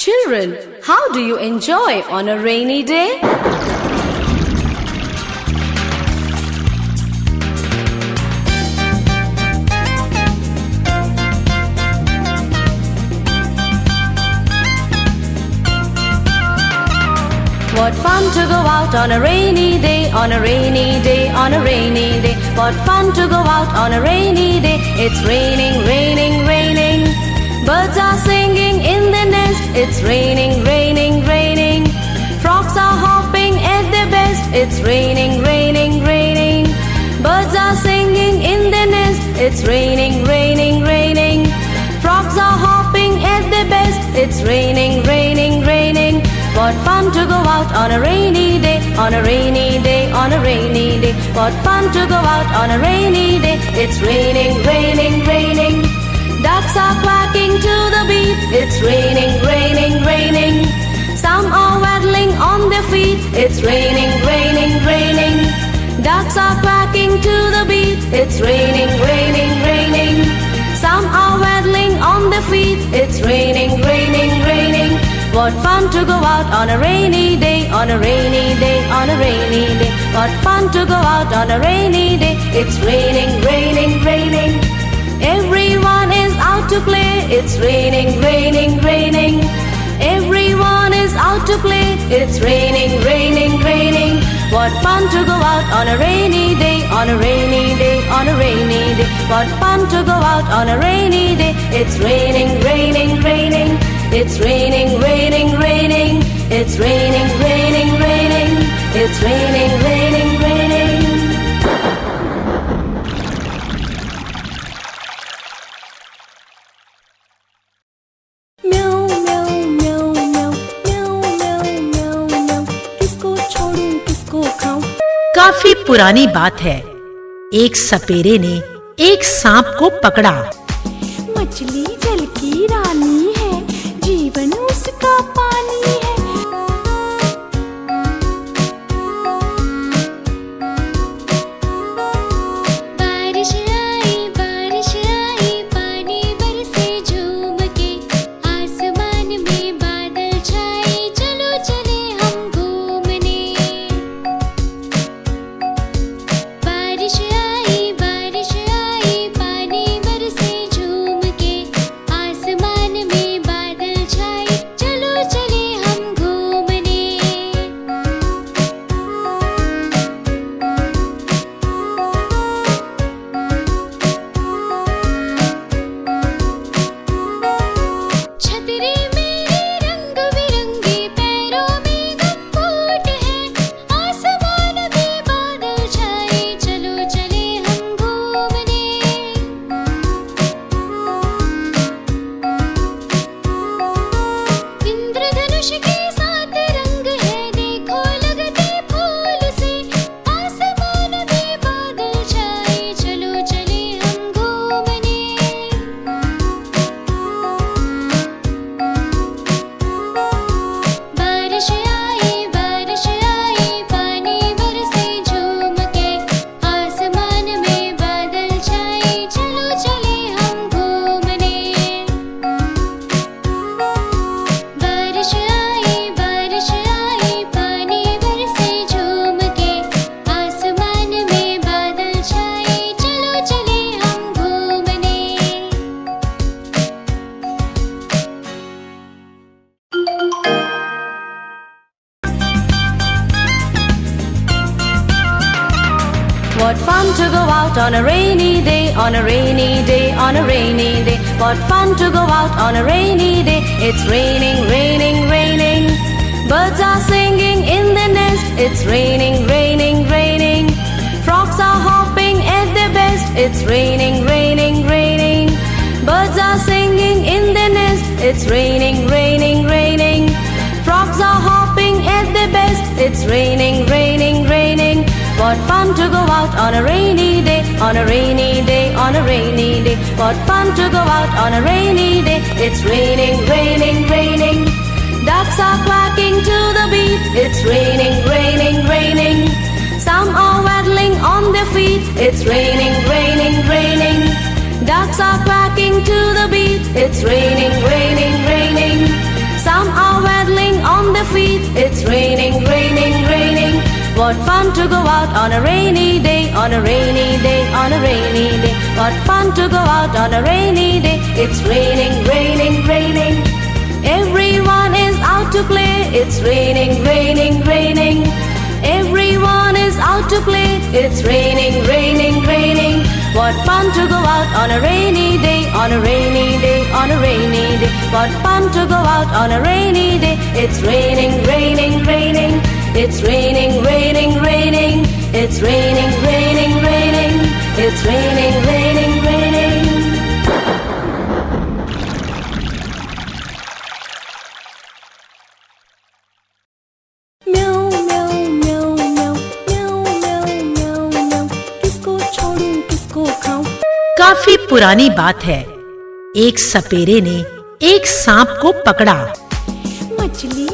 Children, how do you enjoy on a rainy day? What fun to go out on a rainy day, on a rainy day, on a rainy day. What fun to go out on a rainy day. It's raining, raining, raining. Birds are singing in the nest. It's raining, raining, raining. Frogs are hopping at their best. It's raining, raining, raining. Birds are singing in the nest. It's raining, raining, raining. Frogs are hopping at their best. It's raining, raining, raining. What fun to go out on a rainy day, on a rainy day, on a rainy day. What fun to go out on a rainy day. It's raining, raining, raining. Ducks are quacking to the beat. It's raining, raining, raining. Some are waddling on their feet. It's raining, raining, raining. Ducks are quacking to the beat. It's raining, raining, raining. Some are waddling on their feet. It's raining, raining, raining. What fun to go out on a rainy day, on a rainy day, on a rainy day. What fun to go out on a rainy day. It's raining, raining, raining. Everyone is out to play. It's raining, raining, raining. Everyone is out to play. It's raining, raining, raining. What fun to go out on a rainy day, on a rainy day, on a rainy day. What fun to go out on a rainy day. It's raining, raining, raining. It's raining, raining, raining. It's raining, raining, raining. It's raining, raining, raining. म्याऊ म्याऊ म्याऊ म्याऊ म्याऊ म्याऊ म्याऊ म्याऊ किसको छोड़ूं किसको खाऊं। काफी पुरानी बात है। एक सपेरे ने एक सांप को पकड़ा। मछली जल की रानी है, जीवन उसका पानी है। बारिश आई पानी बरसे झूम के, आसमान में बादल छाए, चलो चले हम घूमने। बारिश आई पानी बरसे झूम के, आसमान में बादल छाए, चलो चले हम घूमने। छतरी मेरी रंग बिरंगी, पैरों में गमबूट है, आसमान में बादल छाए, चलो चले हम घूमने। इंद्रधनुष के 7 रंग है, देखो लगते फूल से, आसमान में बादल छाए, चलो चले हम घूमने। बारिश आई पानी बरसे झूम के, आसमान में बादल छाए, चलो चले हम घूमने। बारिश आई पानी बरसे झूम के, आसमान में बादल छाए, चलो चले हम घूमने। What fun to go out on a rainy day, on a rainy day, on a rainy day. What fun to go out on a rainy day. It's raining, raining, raining. Birds are singing in the nest. It's raining, raining, raining. Frogs are hopping at their best. It's raining, raining, raining. Birds are singing in the nest. It's raining, raining, raining. Frogs are hopping at their best. It's raining, raining, raining. What fun to go out on a rainy day, on a rainy day, on a rainy day. What fun to go out on a rainy day. It's raining, raining, raining. Ducks are quacking to the beat. It's raining, raining, raining. Some are waddling on their feet. It's raining, raining, raining. Ducks are quacking to the beat. It's raining, raining, raining. Some are feet. It's raining, raining, raining. What fun to go out on a rainy day, on a rainy day, on a rainy day. What fun to go out on a rainy day. It's raining, raining, raining. Everyone is out to play. It's raining, raining, raining. Everyone is out to play. It's raining, raining, raining. What fun to go out on a rainy day, on a rainy day, on a rainy day. What fun to go out on a rainy day. It's raining, raining, raining. It's raining, raining, raining. It's raining, raining, raining. It's raining, raining, raining. म्याऊ म्याऊ म्याऊ म्याऊ म्याऊ म्याऊ म्याऊ म्याऊ किसको छोड़ूं किसको खाऊं। काफी पुरानी बात है। एक सपेरे ने एक सांप को पकड़ा। मछली